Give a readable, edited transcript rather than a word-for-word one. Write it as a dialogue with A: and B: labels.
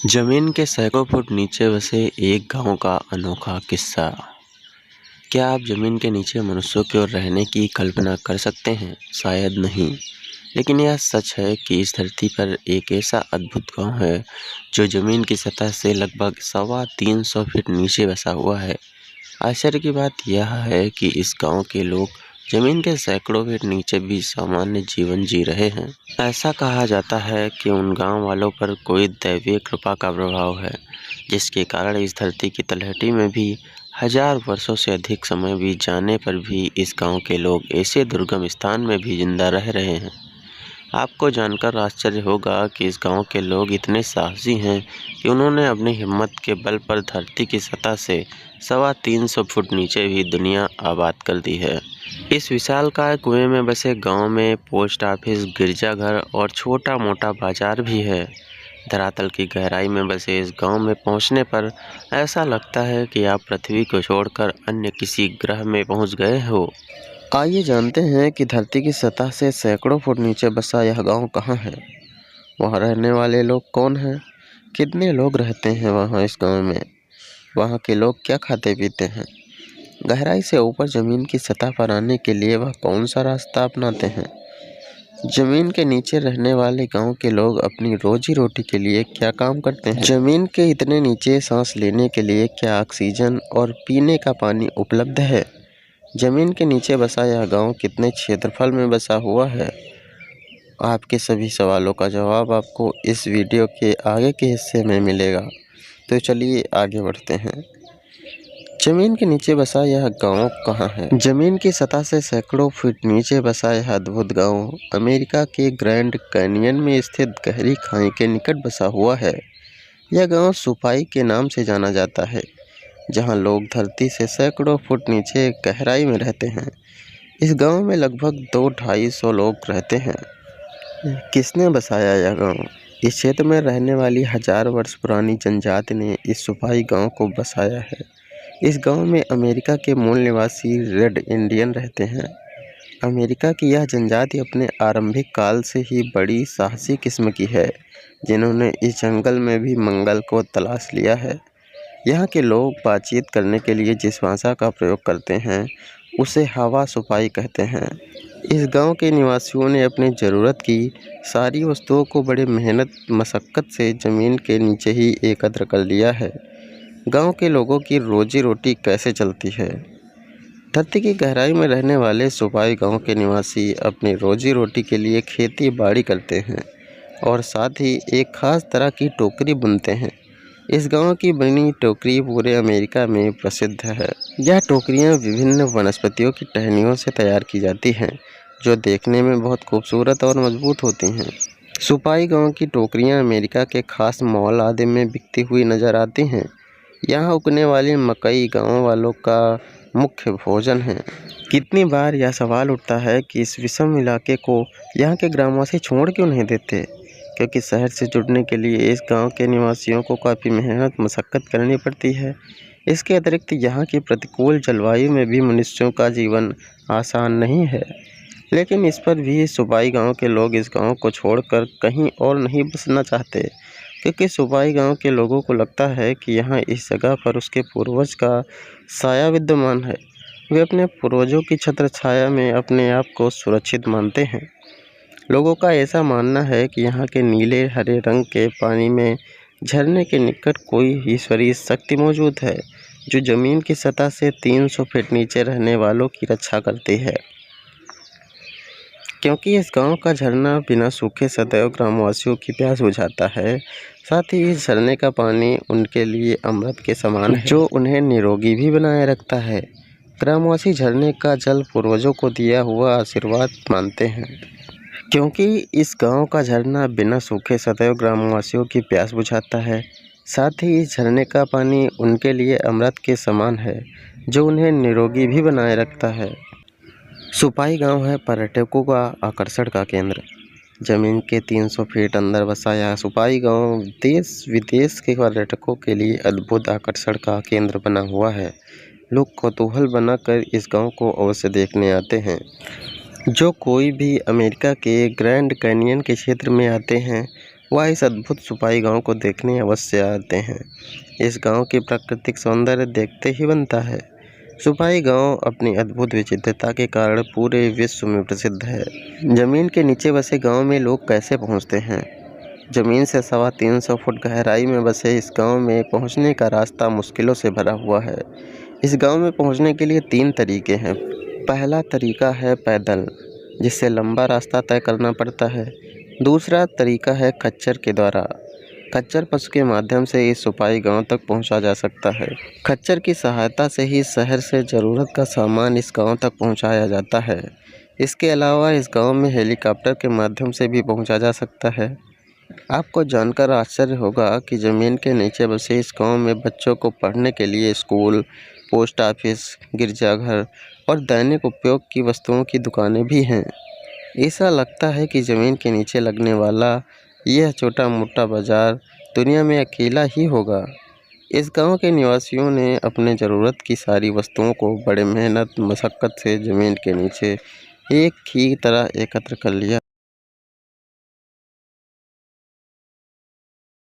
A: जमीन के सैकड़ों फुट नीचे बसे एक गांव का अनोखा किस्सा। क्या आप जमीन के नीचे मनुष्यों की ओर रहने की कल्पना कर सकते हैं? शायद नहीं, लेकिन यह सच है कि इस धरती पर एक ऐसा अद्भुत गांव है जो जमीन की सतह से लगभग 350 फीट नीचे बसा हुआ है। आश्चर्य की बात यह है कि इस गांव के लोग जमीन के सैकड़ों फीट नीचे भी सामान्य जीवन जी रहे हैं। ऐसा कहा जाता है कि उन गांव वालों पर कोई दैवीय कृपा का प्रभाव है, जिसके कारण इस धरती की तलहटी में भी हजार वर्षों से अधिक समय बीत जाने पर भी इस गांव के लोग ऐसे दुर्गम स्थान में भी जिंदा रह रहे हैं। आपको जानकर आश्चर्य होगा कि इस गांव के लोग इतने साहसी हैं कि उन्होंने अपनी हिम्मत के बल पर धरती की सतह से 350 फुट नीचे भी दुनिया आबाद कर दी है। इस विशालकाय कुएं में बसे गांव में पोस्ट ऑफिस, गिरजाघर और छोटा मोटा बाजार भी है। धरातल की गहराई में बसे इस गांव में पहुंचने पर ऐसा लगता है कि आप पृथ्वी को छोड़कर अन्य किसी ग्रह में पहुंच गए हो। आइए जानते हैं कि धरती की सतह से सैकड़ों फुट नीचे बसा यह गांव कहाँ है, वहां रहने वाले लोग कौन हैं, कितने लोग रहते हैं वहां इस गांव में, वहां के लोग क्या खाते पीते हैं, गहराई से ऊपर जमीन की सतह पर आने के लिए वह कौन सा रास्ता अपनाते हैं। जमीन के नीचे रहने वाले गांव के लोग अपनी रोजी रोटी के लिए क्या काम करते हैं। जमीन के इतने नीचे सांस लेने के लिए क्या ऑक्सीजन और पीने का पानी उपलब्ध है। जमीन के नीचे बसा यह गांव कितने क्षेत्रफल में बसा हुआ है। आपके सभी सवालों का जवाब आपको इस वीडियो के आगे के हिस्से में मिलेगा। तो चलिए आगे बढ़ते हैं। जमीन के नीचे बसा यह गांव कहाँ है। जमीन की सतह से सैकड़ों फीट नीचे बसा यह अद्भुत गांव अमेरिका के ग्रैंड कैनियन में स्थित गहरी खाई के निकट बसा हुआ है। यह गांव सुपाई के नाम से जाना जाता है, जहां लोग धरती से सैकड़ों फुट नीचे गहराई में रहते हैं। इस गांव में लगभग 200-250 लोग रहते हैं। किसने बसाया यह गांव? इस क्षेत्र में रहने वाली हजार वर्ष पुरानी जनजाति ने इस सुपाई गांव को बसाया है। इस गांव में अमेरिका के मूल निवासी रेड इंडियन रहते हैं। अमेरिका की यह जनजाति अपने आरंभिक काल से ही बड़ी साहसी किस्म की है, जिन्होंने इस जंगल में भी मंगल को तलाश लिया है। यहाँ के लोग बातचीत करने के लिए जिस भाषा का प्रयोग करते हैं उसे हवा सुपाई कहते हैं। इस गांव के निवासियों ने अपनी ज़रूरत की सारी वस्तुओं को बड़े मेहनत मशक्क़त से ज़मीन के नीचे ही एकत्र कर लिया है। गांव के लोगों की रोजी रोटी कैसे चलती है। धरती की गहराई में रहने वाले सुपाई गांव के निवासी अपनी रोजी रोटी के लिए खेती बाड़ी करते हैं और साथ ही एक ख़ास तरह की टोकरी बुनते हैं। इस गांव की बनी टोकरी पूरे अमेरिका में प्रसिद्ध है। यह टोकरियां विभिन्न वनस्पतियों की टहनियों से तैयार की जाती हैं, जो देखने में बहुत खूबसूरत और मजबूत होती हैं। सुपाई गांव की टोकरियां अमेरिका के खास मॉल आदि में बिकती हुई नजर आती हैं। यहाँ उगने वाली मकई गांव वालों का मुख्य भोजन है। कितनी बार यह सवाल उठता है कि इस विषम इलाके को यहाँ के ग्रामवासी छोड़ क्यों नहीं देते, क्योंकि शहर से जुड़ने के लिए इस गांव के निवासियों को काफ़ी मेहनत मशक्क़त करनी पड़ती है। इसके अतिरिक्त यहाँ की प्रतिकूल जलवायु में भी मनुष्यों का जीवन आसान नहीं है। लेकिन इस पर भी सुपाई गांव के लोग इस गांव को छोड़कर कहीं और नहीं बसना चाहते, क्योंकि सुपाई गांव के लोगों को लगता है कि यहाँ इस जगह पर उसके पूर्वज का साया विद्यमान है। वे अपने पूर्वजों की छत्र छाया में अपने आप को सुरक्षित मानते हैं। लोगों का ऐसा मानना है कि यहाँ के नीले हरे रंग के पानी में झरने के निकट कोई ईश्वरीय शक्ति मौजूद है, जो ज़मीन की सतह से 300 फीट नीचे रहने वालों की रक्षा करती है। क्योंकि इस गांव का झरना बिना सूखे सदैव ग्रामवासियों की प्यास बुझाता है, साथ ही इस झरने का पानी उनके लिए अमृत के समान है, जो उन्हें निरोगी भी बनाए रखता है। ग्रामवासी झरने का जल पूर्वजों को दिया हुआ आशीर्वाद मानते हैं। क्योंकि इस गांव का झरना बिना सूखे सदैव ग्रामवासियों की प्यास बुझाता है, साथ ही इस झरने का पानी उनके लिए अमृत के समान है, जो उन्हें निरोगी भी बनाए रखता है। सुपाई गांव है पर्यटकों का आकर्षण का केंद्र। जमीन के 300 फीट अंदर बसा यह सुपाई गांव देश विदेश के पर्यटकों के लिए अद्भुत आकर्षण का केंद्र बना हुआ है। लोग कौतूहल बनाकर इस गांव को अवश्य देखने आते हैं। जो कोई भी अमेरिका के ग्रैंड कैनियन के क्षेत्र में आते हैं,
B: वह इस अद्भुत सुपाई गांव को देखने अवश्य आते हैं। इस गांव की प्राकृतिक सौंदर्य देखते ही बनता है। सुपाई गांव अपनी अद्भुत विचित्रता के कारण पूरे विश्व में प्रसिद्ध है। जमीन के नीचे बसे गांव में लोग कैसे पहुंचते हैं? जमीन से 350 फुट गहराई में बसे इस गांव में पहुंचने का रास्ता मुश्किलों से भरा हुआ है। इस गांव में पहुंचने के लिए 3 तरीके हैं। पहला तरीका है पैदल, जिससे लंबा रास्ता तय करना पड़ता है। दूसरा तरीका है खच्चर के द्वारा। खच्चर पशु के माध्यम से इस सुपाई गांव तक पहुंचा जा सकता है। खच्चर की सहायता से ही शहर से ज़रूरत का सामान इस गांव तक पहुंचाया जाता है। इसके अलावा इस गांव में हेलीकॉप्टर के माध्यम से भी पहुंचा जा सकता है। आपको जानकर आश्चर्य होगा कि ज़मीन के नीचे बसे इस गांव में बच्चों को पढ़ने के लिए स्कूल, पोस्ट ऑफिस, गिरजाघर और दैनिक उपयोग की वस्तुओं की दुकानें भी हैं। ऐसा लगता है कि ज़मीन के नीचे लगने वाला यह छोटा मोटा बाज़ार दुनिया में अकेला ही होगा। इस गांव के निवासियों ने अपने ज़रूरत की सारी वस्तुओं को बड़े मेहनत मशक्क़त से ज़मीन के नीचे एक ही तरह एकत्र कर लिया।